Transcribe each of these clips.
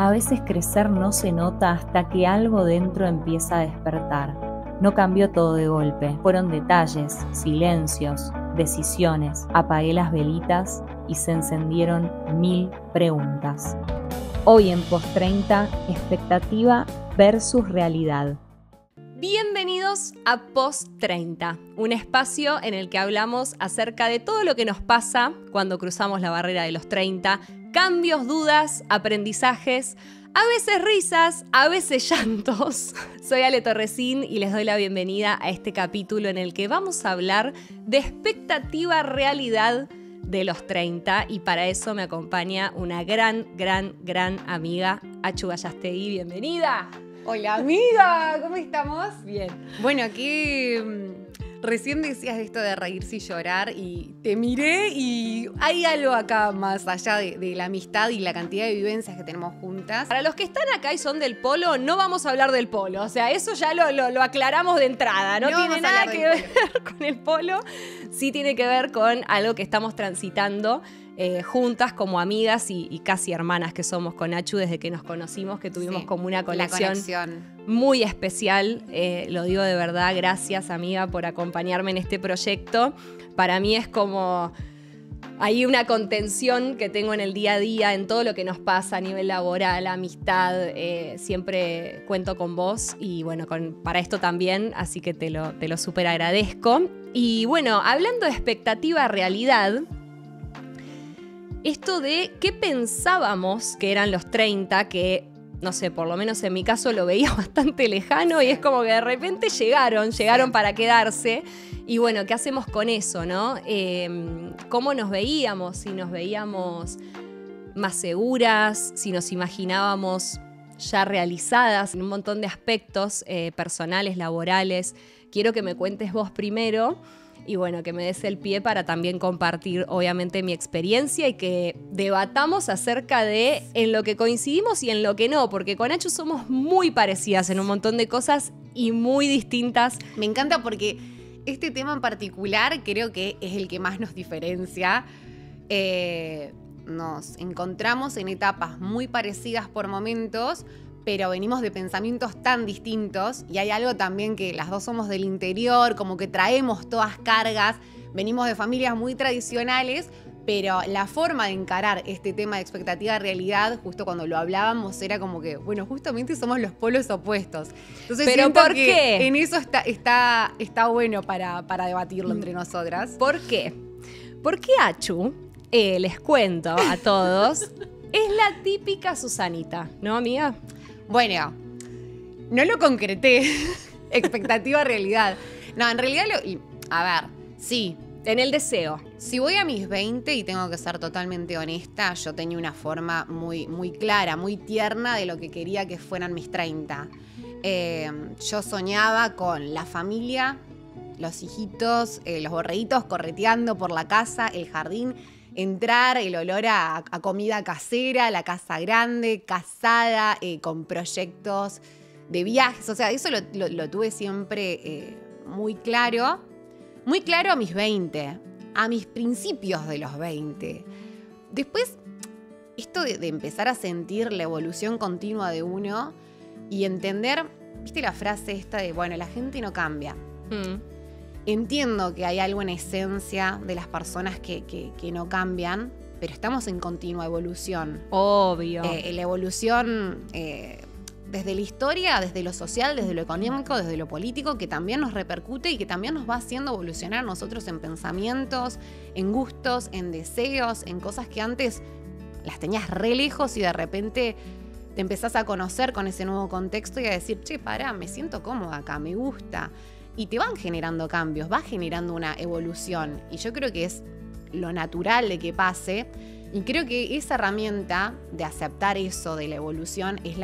A veces crecer no se nota hasta que algo dentro empieza a despertar. No cambió todo de golpe, fueron detalles, silencios, decisiones. Apagué las velitas y se encendieron 1000 preguntas. Hoy en Post30, expectativa versus realidad. Bienvenidos a Post30, un espacio en el que hablamos acerca de todo lo que nos pasa cuando cruzamos la barrera de los 30, cambios, dudas, aprendizajes, a veces risas, a veces llantos. Soy Ale Torresín y les doy la bienvenida a este capítulo en el que vamos a hablar de expectativa realidad de los 30 y para eso me acompaña una gran amiga, Achu Gallastegui. Bienvenida. Hola amiga, ¿cómo estamos? Bien. Bueno, aquí recién decías esto de reírse y llorar y te miré y hay algo acá más allá de la amistad y la cantidad de vivencias que tenemos juntas. Para los que están acá y son del polo, no vamos a hablar del polo. O sea, eso ya lo aclaramos de entrada. No tiene nada que ver con el polo. Sí tiene que ver con algo que estamos transitando juntas como amigas y casi hermanas que somos con Achu desde que nos conocimos, que tuvimos como una conexión muy especial. Lo digo de verdad, gracias amiga por acompañarme en este proyecto. Para mí es como hay una contención que tengo en el día a día, en todo lo que nos pasa a nivel laboral, amistad. Siempre cuento con vos y bueno, para esto también, así que te lo súper agradezco. Y bueno, hablando de expectativa realidad, esto de qué pensábamos que eran los 30, que, no sé, por lo menos en mi caso lo veía bastante lejano y es como que de repente llegaron para quedarse. Y bueno, ¿qué hacemos con eso, no? ¿Cómo nos veíamos? Si nos veíamos más seguras, si nos imaginábamos ya realizadas en un montón de aspectos personales, laborales. Quiero que me cuentes vos primero. Y bueno, que me des el pie para también compartir, obviamente, mi experiencia y que debatamos acerca de en lo que coincidimos y en lo que no, porque con Achu somos muy parecidas en un montón de cosas y muy distintas. Me encanta porque este tema en particular creo que es el que más nos diferencia. Nos encontramos en etapas muy parecidas por momentos, pero venimos de pensamientos tan distintos y hay algo también que las dos somos del interior, como que traemos todas cargas, venimos de familias muy tradicionales, pero la forma de encarar este tema de expectativa-realidad, justo cuando lo hablábamos, era como que, bueno, justamente somos los polos opuestos. Entonces, ¿pero por qué? En eso está bueno para debatirlo entre nosotras. ¿Por qué? Porque Achu, les cuento a todos, es la típica Susanita, ¿no, amiga? Bueno, no lo concreté. Expectativa, realidad. No, en realidad, a ver, sí. En el deseo. Si voy a mis 20 y tengo que ser totalmente honesta, yo tenía una forma muy clara, muy tierna de lo que quería que fueran mis 30. Yo soñaba con la familia, los hijitos, los borreguitos correteando por la casa, el jardín, entrar, el olor a comida casera, la casa grande, casada, con proyectos de viajes. O sea, eso lo tuve siempre muy claro a mis 20, a mis principios de los 20. Después, esto de empezar a sentir la evolución continua de uno y entender, ¿viste la frase esta de, bueno, la gente no cambia? Entiendo que hay algo en esencia de las personas que no cambian, pero estamos en continua evolución. Obvio. La evolución desde la historia, desde lo social, desde lo económico, desde lo político, que también nos repercute y que también nos va haciendo evolucionar a nosotros en pensamientos, en gustos, en deseos, en cosas que antes las tenías re lejos y de repente te empezás a conocer con ese nuevo contexto y a decir, che, pará, me siento cómoda acá, me gusta. Y te van generando cambios, va generando una evolución. Y yo creo que es lo natural de que pase. Y creo que esa herramienta de aceptar eso de la evolución es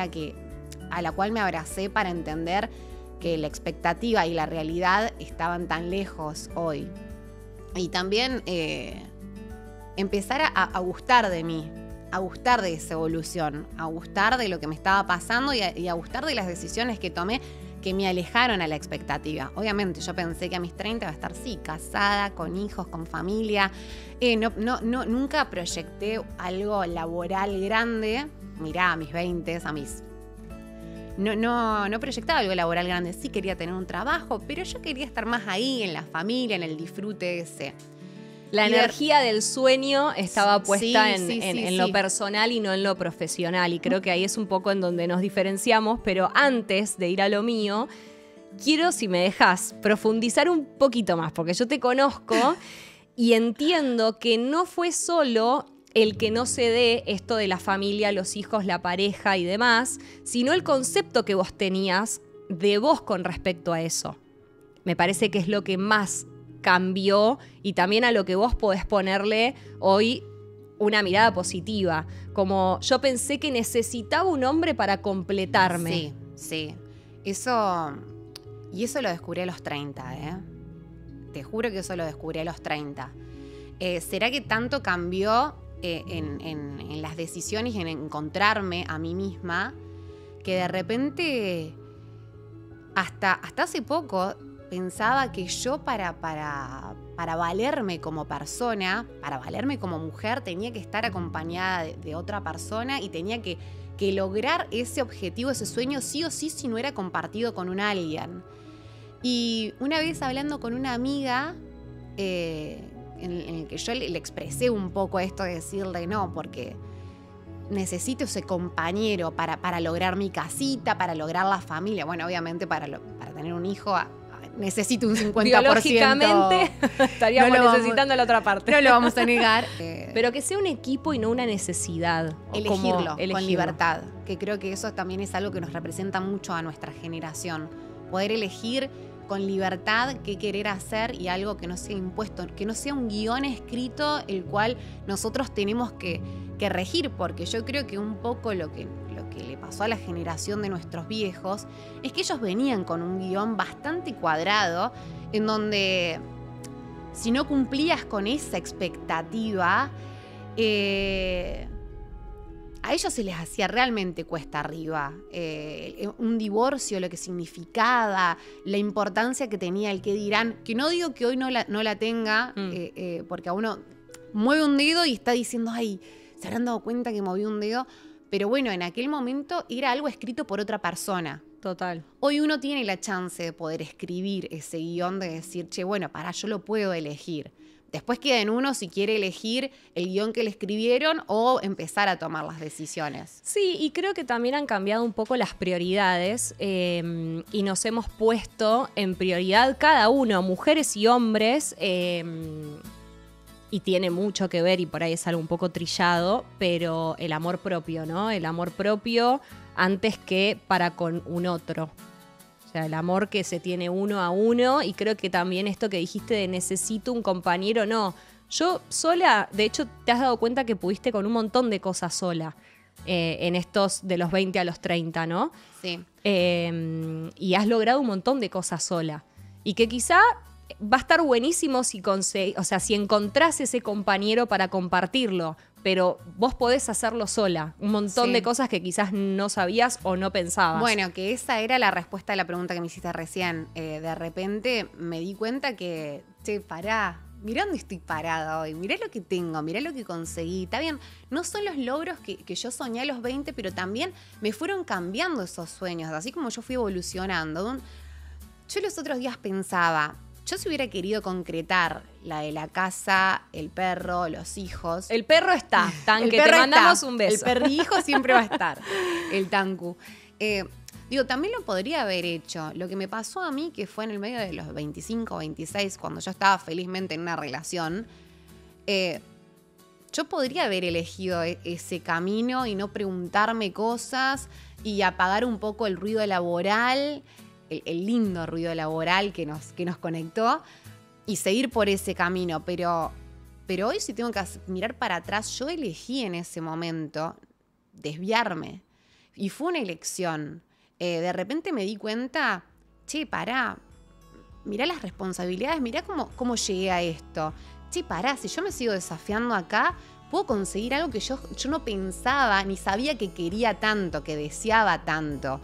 a la cual me abracé para entender que la expectativa y la realidad estaban tan lejos hoy. Y también empezar a gustar de mí, a gustar de esa evolución, a gustar de lo que me estaba pasando y a gustar de las decisiones que tomé, que me alejaron a la expectativa. Obviamente yo pensé que a mis 30 iba a estar, sí, casada, con hijos, con familia. Nunca proyecté algo laboral grande, mirá, a mis 20, no proyectaba algo laboral grande. Sí quería tener un trabajo, pero yo quería estar más ahí, en la familia, en el disfrute ese. La energía del sueño estaba puesta en lo personal y no en lo profesional. Y creo que ahí es un poco en donde nos diferenciamos. Pero antes de ir a lo mío, quiero, si me dejas, profundizar un poquito más, porque yo te conozco y entiendo que no fue solo el que no se dé esto de la familia, los hijos, la pareja y demás, sino el concepto que vos tenías de vos con respecto a eso. Me parece que es lo que más cambió y también a lo que vos podés ponerle hoy una mirada positiva. Como yo pensé que necesitaba un hombre para completarme. Sí. Eso lo descubrí a los 30, ¿eh? Te juro que eso lo descubrí a los 30. ¿Será que tanto cambió en las decisiones, en encontrarme a mí misma, que de repente, hasta hace poco, pensaba que yo para valerme como persona, para valerme como mujer, tenía que estar acompañada de otra persona y tenía que lograr ese objetivo, ese sueño, sí o sí, si no era compartido con un alguien. Y una vez hablando con una amiga, en el que yo le expresé un poco esto de decirle no, porque necesito ese compañero para lograr mi casita, para lograr la familia. Bueno, obviamente para tener un hijo necesito un 50%. Biológicamente estaríamos necesitando la otra parte. No lo vamos a negar. Pero que sea un equipo y no una necesidad. Elegirlo con libertad, que creo que eso también es algo que nos representa mucho a nuestra generación. Poder elegir con libertad qué querer hacer y algo que no sea impuesto, que no sea un guión escrito el cual nosotros tenemos que regir, porque yo creo que un poco lo que le pasó a la generación de nuestros viejos es que ellos venían con un guión bastante cuadrado en donde si no cumplías con esa expectativa, a ellos se les hacía realmente cuesta arriba. Un divorcio, lo que significaba, la importancia que tenía el que dirán, que no digo que hoy no la tenga, porque a uno mueve un dedo y está diciendo, ay, se habrán dado cuenta que moví un dedo, pero bueno, en aquel momento era algo escrito por otra persona. Total. Hoy uno tiene la chance de poder escribir ese guión, de decir, che, bueno, yo lo puedo elegir. Después queda en uno si quiere elegir el guión que le escribieron o empezar a tomar las decisiones. Sí, y creo que también han cambiado un poco las prioridades y nos hemos puesto en prioridad cada uno, mujeres y hombres, y tiene mucho que ver, y por ahí es algo un poco trillado, pero el amor propio, ¿no? El amor propio antes que para con un otro. O sea, el amor que se tiene uno a uno, y creo que también esto que dijiste de necesito un compañero, no. Yo sola, de hecho, te has dado cuenta que pudiste con un montón de cosas sola en estos de los 20 a los 30, ¿no? Sí. Y has logrado un montón de cosas sola. Y que quizá va a estar buenísimo si encontrás ese compañero para compartirlo, pero vos podés hacerlo sola. Un montón de cosas que quizás no sabías o no pensabas. Bueno, que esa era la respuesta a la pregunta que me hiciste recién. De repente me di cuenta que, che, pará, mirá dónde estoy parada hoy, mirá lo que tengo, mirá lo que conseguí. Está bien, no son los logros que yo soñé a los 20, pero también me fueron cambiando esos sueños, así como yo fui evolucionando. Yo los otros días pensaba, yo si hubiera querido concretar la de la casa, el perro, los hijos. El perro está, Tanque, te mandamos un beso. El perrijo siempre va a estar, el Tanku. También lo podría haber hecho. Lo que me pasó a mí, que fue en el medio de los 25, 26, cuando yo estaba felizmente en una relación, yo podría haber elegido ese camino y no preguntarme cosas y apagar un poco el ruido laboral, el lindo ruido laboral que nos conectó, y seguir por ese camino. Pero hoy, si tengo que mirar para atrás, yo elegí en ese momento desviarme. Y fue una elección. De repente me di cuenta, che, pará, mirá las responsabilidades, mirá cómo llegué a esto. Che, pará, si yo me sigo desafiando acá, puedo conseguir algo que yo no pensaba, ni sabía que quería tanto, que deseaba tanto.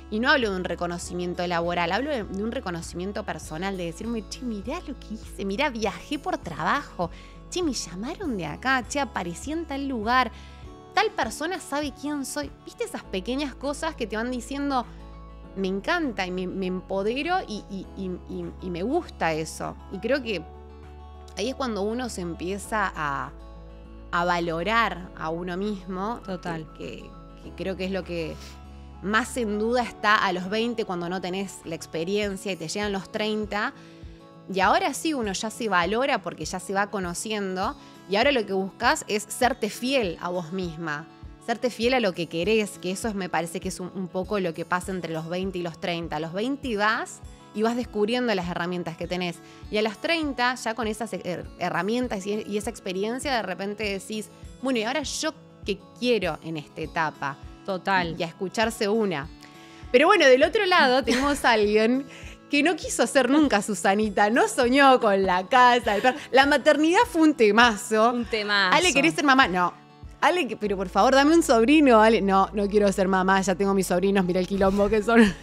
Y no hablo de un reconocimiento laboral, hablo de un reconocimiento personal, de decirme, che, mirá lo que hice, mirá, viajé por trabajo, che, me llamaron de acá, che, aparecí en tal lugar. tal persona sabe quién soy. ¿Viste esas pequeñas cosas que te van diciendo, me encanta y me empodero y me gusta eso? Y creo que ahí es cuando uno se empieza a valorar a uno mismo. Total. Que creo que es lo que más sin duda está a los 20 cuando no tenés la experiencia y te llegan los 30. Y ahora sí uno ya se valora porque ya se va conociendo. Y ahora lo que buscas es serte fiel a vos misma. Serte fiel a lo que querés, que eso me parece que es un poco lo que pasa entre los 20 y los 30. A los 20 vas y vas descubriendo las herramientas que tenés. Y a los 30, ya con esas herramientas y esa experiencia, de repente decís, bueno, ¿y ahora yo qué quiero en esta etapa? Total. Y a escucharse una. Pero bueno, del otro lado tenemos a alguien que no quiso ser nunca Susanita, no soñó con la casa, el perro. La maternidad fue un temazo. Un temazo. Ale, ¿querés ser mamá? No. Ale, pero por favor, dame un sobrino. Ale, no quiero ser mamá, ya tengo mis sobrinos, mira el quilombo que son.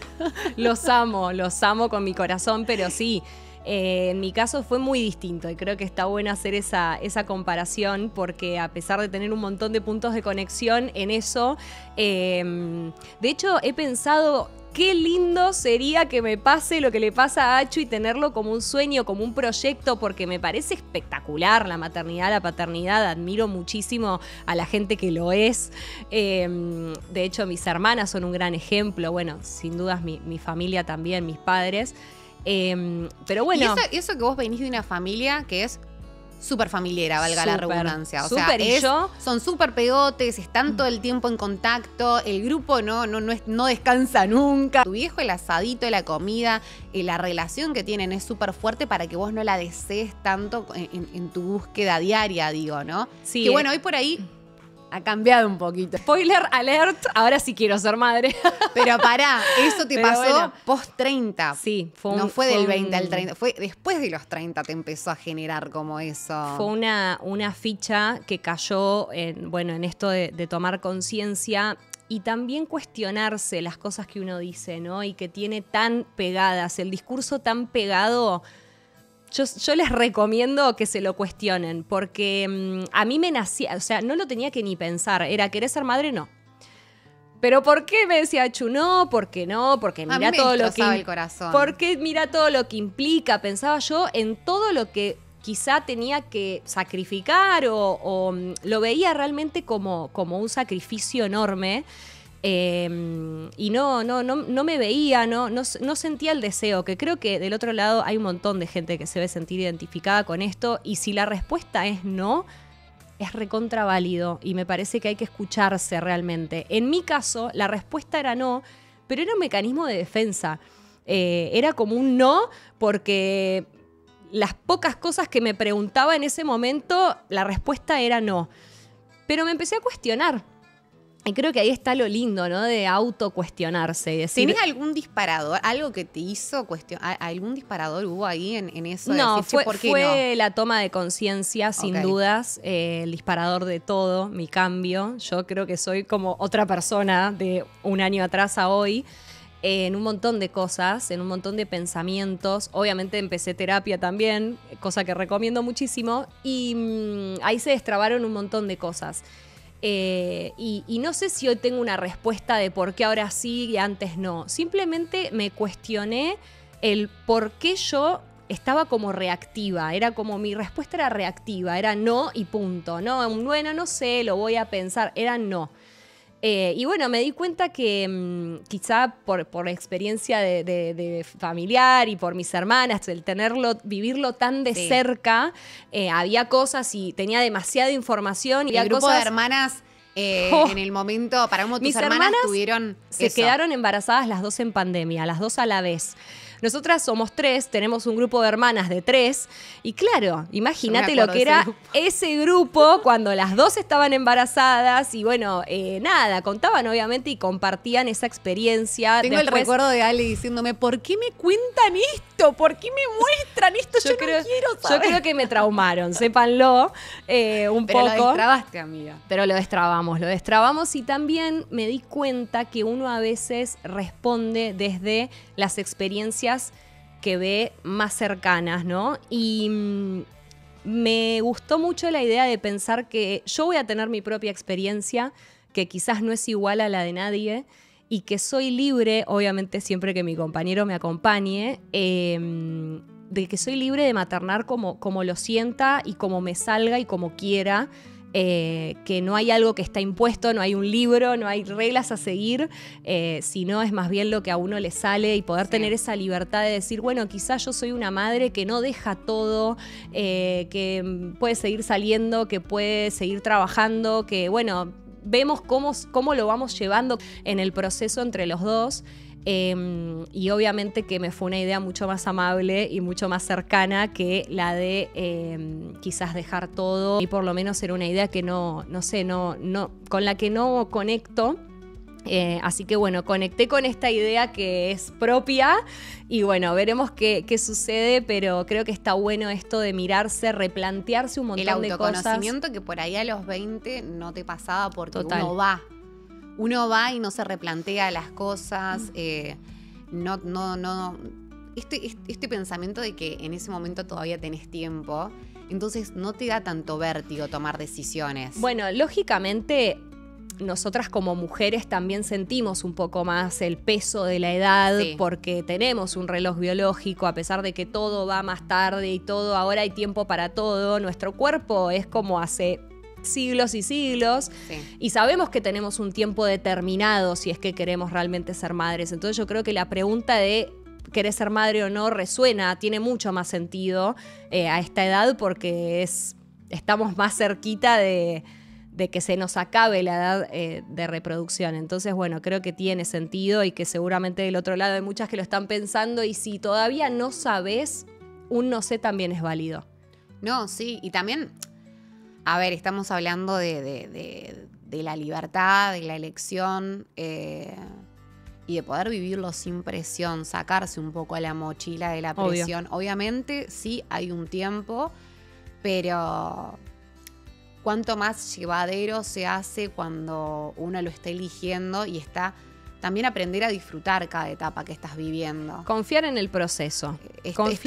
Los amo con mi corazón, pero sí, en mi caso fue muy distinto y creo que está bueno hacer esa comparación porque a pesar de tener un montón de puntos de conexión en eso, de hecho he pensado qué lindo sería que me pase lo que le pasa a Achu y tenerlo como un sueño, como un proyecto, porque me parece espectacular la maternidad, la paternidad. Admiro muchísimo a la gente que lo es. De hecho, mis hermanas son un gran ejemplo. Bueno, sin dudas mi familia también, mis padres. Pero bueno. Y eso que vos venís de una familia que es súper familiar, valga la redundancia. O sea, son súper pegotes, están todo el tiempo en contacto, el grupo no descansa nunca. Tu viejo, el asadito, la comida, la relación que tienen es súper fuerte para que vos no la desees tanto en tu búsqueda diaria, digo, ¿no? Sí. Que bueno, hoy por ahí ha cambiado un poquito. Spoiler alert, ahora sí quiero ser madre. Pero pará, eso te pasó bueno, post 30. Sí, no fue del 20 al 30, fue después de los 30 te empezó a generar como eso. Fue una ficha que cayó en esto de tomar conciencia y también cuestionarse las cosas que uno dice, ¿no? Y que tiene tan pegadas, el discurso tan pegado. Yo les recomiendo que se lo cuestionen, porque a mí me nacía, o sea, no lo tenía que ni pensar, era ¿querés ser madre? No. ¿Pero por qué me decía Chu? No, porque mira todo lo que el corazón. Porque mira todo lo que implica, pensaba yo en todo lo que quizá tenía que sacrificar o lo veía realmente como un sacrificio enorme. Y no me veía, no sentía el deseo, que creo que del otro lado hay un montón de gente que se ve sentir identificada con esto, y si la respuesta es no, es recontra válido y me parece que hay que escucharse realmente. En mi caso, la respuesta era no, pero era un mecanismo de defensa. Era como un no porque las pocas cosas que me preguntaba en ese momento, la respuesta era no. Pero me empecé a cuestionar. Y creo que ahí está lo lindo, ¿no? De autocuestionarse y decir... ¿Tenés algún disparador? ¿Algo que te hizo cuestionar? ¿Algún disparador hubo ahí en eso? De no, decir, fue no? La toma de conciencia, sin dudas, el disparador de todo, mi cambio. Yo creo que soy como otra persona de un año atrás a hoy, en un montón de cosas, en un montón de pensamientos. Obviamente empecé terapia también, cosa que recomiendo muchísimo, y ahí se destrabaron un montón de cosas. Y no sé si hoy tengo una respuesta de por qué ahora sí y antes no. Simplemente me cuestioné el por qué yo estaba como reactiva. Era como mi respuesta era reactiva, era no y punto. No, bueno, no sé, lo voy a pensar, era no. Y bueno, me di cuenta que quizá por experiencia de familiar y por mis hermanas, el vivirlo tan de cerca, había cosas y tenía demasiada información. Y el grupo de hermanas, en el momento, para cómo tus hermanas tuvieron se quedaron embarazadas las dos en pandemia, las dos a la vez. Nosotras somos 3, tenemos un grupo de hermanas de 3 y claro, imagínate lo que era ese grupo cuando las dos estaban embarazadas y bueno, nada, contaban obviamente y compartían esa experiencia. Tengo el recuerdo de Ale diciéndome, ¿por qué me cuentan esto? ¿Por qué me muestran esto? Yo no quiero saber. Yo creo que me traumaron, sépanlo un poco. Pero lo destrabaste, amiga. Pero lo destrabamos y también me di cuenta que uno a veces responde desde las experiencias que ve más cercanas, ¿no? Y me gustó mucho la idea de pensar que yo voy a tener mi propia experiencia, que quizás no es igual a la de nadie, y que soy libre, obviamente siempre que mi compañero me acompañe, de que soy libre de maternar como lo sienta y como me salga y como quiera, que no hay algo que está impuesto, no hay un libro, no hay reglas a seguir, sino es más bien lo que a uno le sale y poder tener esa libertad de decir, bueno, quizás yo soy una madre que no deja todo, que puede seguir saliendo, que puede seguir trabajando, que bueno, vemos cómo lo vamos llevando en el proceso entre los dos. Y obviamente que me fue una idea mucho más amable y mucho más cercana que la de quizás dejar todo, y por lo menos era una idea que no sé, con la que no conecto. Así que bueno, conecté con esta idea que es propia y bueno, veremos qué sucede, pero creo que está bueno esto de mirarse, replantearse un montón de cosas. El autoconocimiento que por ahí a los 20 no te pasaba porque Total. Uno va y no se replantea las cosas, este pensamiento de que en ese momento todavía tenés tiempo, entonces no te da tanto vértigo tomar decisiones. Bueno, lógicamente nosotras como mujeres también sentimos un poco más el peso de la edad, sí, porque tenemos un reloj biológico, a pesar de que todo va más tarde y todo, ahora hay tiempo para todo, nuestro cuerpo es como hace siglos y siglos, sí, y sabemos que tenemos un tiempo determinado si es que queremos realmente ser madres. Entonces yo creo que la pregunta de ¿querés ser madre o no? Resuena, tiene mucho más sentido a esta edad porque estamos más cerquita de que se nos acabe la edad de reproducción. Entonces, bueno, creo que tiene sentido y que seguramente del otro lado hay muchas que lo están pensando y si todavía no sabes, un no sé también es válido. No, sí, y también, a ver, estamos hablando de la libertad, de la elección y de poder vivirlo sin presión, sacarse un poco a la mochila de la presión. Obvio. Obviamente, sí, hay un tiempo, pero cuánto más llevadero se hace cuando uno lo está eligiendo y está también aprender a disfrutar cada etapa que estás viviendo. Confiar en el proceso. Estoy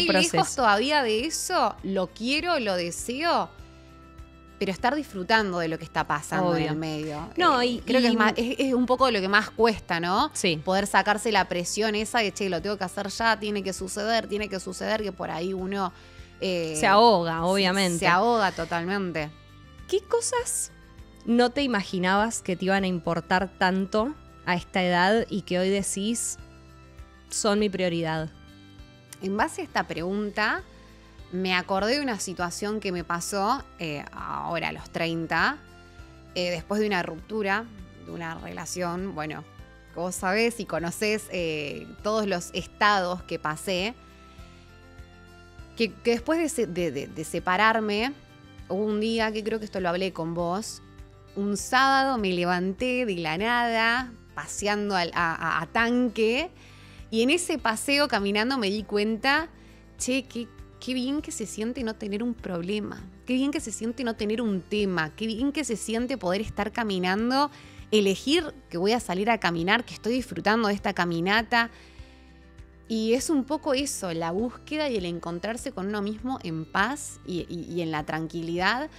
lejos todavía de eso, lo quiero, lo deseo, pero estar disfrutando de lo que está pasando en el medio. No, y creo que es un poco lo que más cuesta, ¿no? Sí. Poder sacarse la presión esa de, che, lo tengo que hacer ya, tiene que suceder, que por ahí uno se ahoga, obviamente. Se ahoga totalmente. ¿Qué cosas no te imaginabas que te iban a importar tanto a esta edad y que hoy decís son mi prioridad? En base a esta pregunta, me acordé de una situación que me pasó ahora a los 30, después de una ruptura, de una relación, bueno, como sabés y conocés todos los estados que pasé, que después de separarme, hubo un día que creo que esto lo hablé con vos, un sábado me levanté de la nada, paseando a tanque, y en ese paseo caminando me di cuenta, che, qué bien que se siente no tener un problema, qué bien que se siente no tener un tema, qué bien que se siente poder estar caminando, elegir que voy a salir a caminar, que estoy disfrutando de esta caminata. Y es un poco eso, la búsqueda y el encontrarse con uno mismo en paz y en la tranquilidad,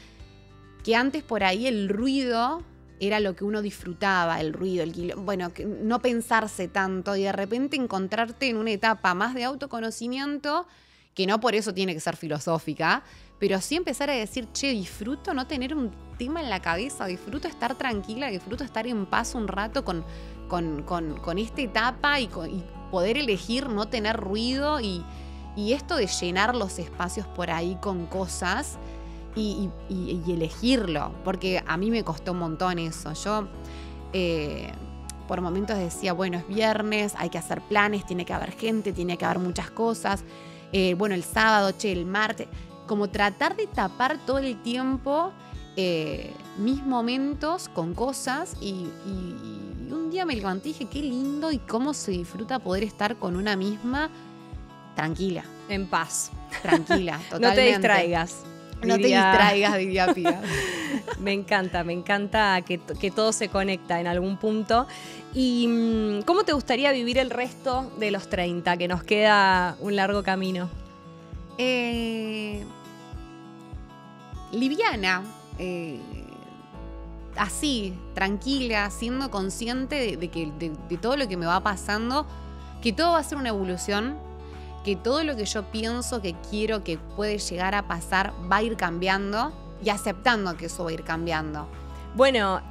que antes por ahí el ruido era lo que uno disfrutaba, el ruido, bueno, no pensarse tanto y de repente encontrarte en una etapa más de autoconocimiento, que no por eso tiene que ser filosófica, pero sí empezar a decir, che, disfruto no tener un tema en la cabeza, disfruto estar tranquila, disfruto estar en paz un rato con esta etapa y poder elegir no tener ruido y esto de llenar los espacios por ahí con cosas y elegirlo, porque a mí me costó un montón eso. Yo por momentos decía, bueno, es viernes, hay que hacer planes, tiene que haber gente, tiene que haber muchas cosas, bueno, el sábado, che, el martes, como tratar de tapar todo el tiempo mis momentos con cosas y un día me levanté y dije, qué lindo y cómo se disfruta poder estar con una misma tranquila. En paz. Tranquila, totalmente. No te distraigas. No te distraigas, diría Pía. Me encanta que todo se conecta en algún punto. ¿Y cómo te gustaría vivir el resto de los 30, que nos queda un largo camino? liviana, así, tranquila, siendo consciente de todo lo que me va pasando, que todo va a ser una evolución, que todo lo que yo pienso, que quiero, que puede llegar a pasar, va a ir cambiando y aceptando que eso va a ir cambiando. Bueno,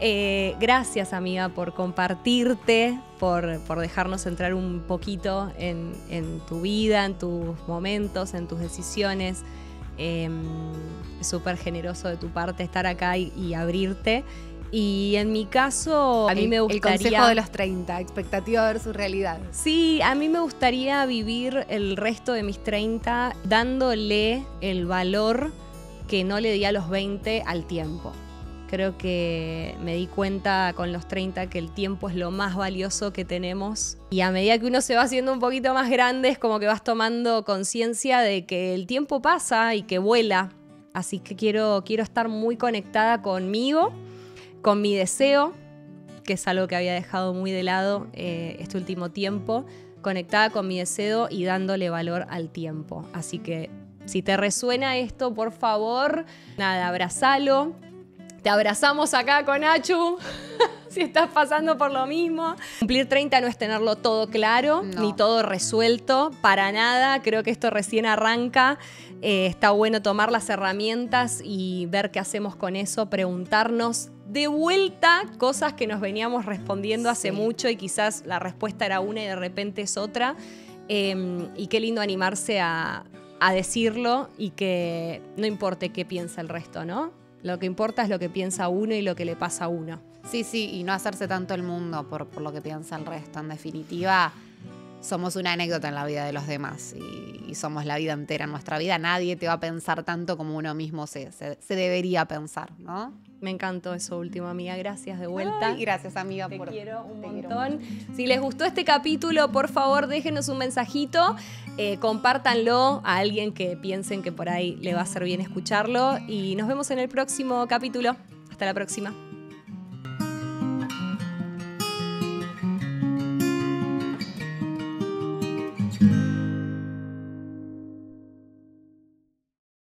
gracias amiga por compartirte, por dejarnos entrar un poquito en tu vida, en tus momentos, en tus decisiones. Es súper generoso de tu parte estar acá y abrirte. Y en mi caso, a mí me gustaría... El consejo de los 30, expectativa versus realidad. Sí, a mí me gustaría vivir el resto de mis 30 dándole el valor que no le di a los 20 al tiempo. Creo que me di cuenta con los 30 que el tiempo es lo más valioso que tenemos. Y a medida que uno se va haciendo un poquito más grande, es como que vas tomando conciencia de que el tiempo pasa y que vuela. Así que quiero estar muy conectada conmigo, con mi deseo, que es algo que había dejado muy de lado este último tiempo, conectada con mi deseo y dándole valor al tiempo. Así que si te resuena esto, por favor, nada, abrazalo. Te abrazamos acá con Achu, si estás pasando por lo mismo. Cumplir 30 no es tenerlo todo claro, ni todo resuelto, para nada. Creo que esto recién arranca. Está bueno tomar las herramientas y ver qué hacemos con eso, preguntarnos de vuelta cosas que nos veníamos respondiendo hace mucho y quizás la respuesta era una y de repente es otra. Y qué lindo animarse a decirlo y que no importe qué piensa el resto, ¿no? Lo que importa es lo que piensa uno y lo que le pasa a uno. Sí, y no hacerse tanto el mundo por lo que piensa el resto. En definitiva, somos una anécdota en la vida de los demás y somos la vida entera en nuestra vida. Nadie te va a pensar tanto como uno mismo se debería pensar, ¿no? Me encantó eso último, amiga. Gracias de vuelta. Ay, gracias, amiga. Te quiero un montón. Si les gustó este capítulo, por favor, déjenos un mensajito. Compártanlo a alguien que piensen que por ahí le va a hacer bien escucharlo. Y nos vemos en el próximo capítulo. Hasta la próxima.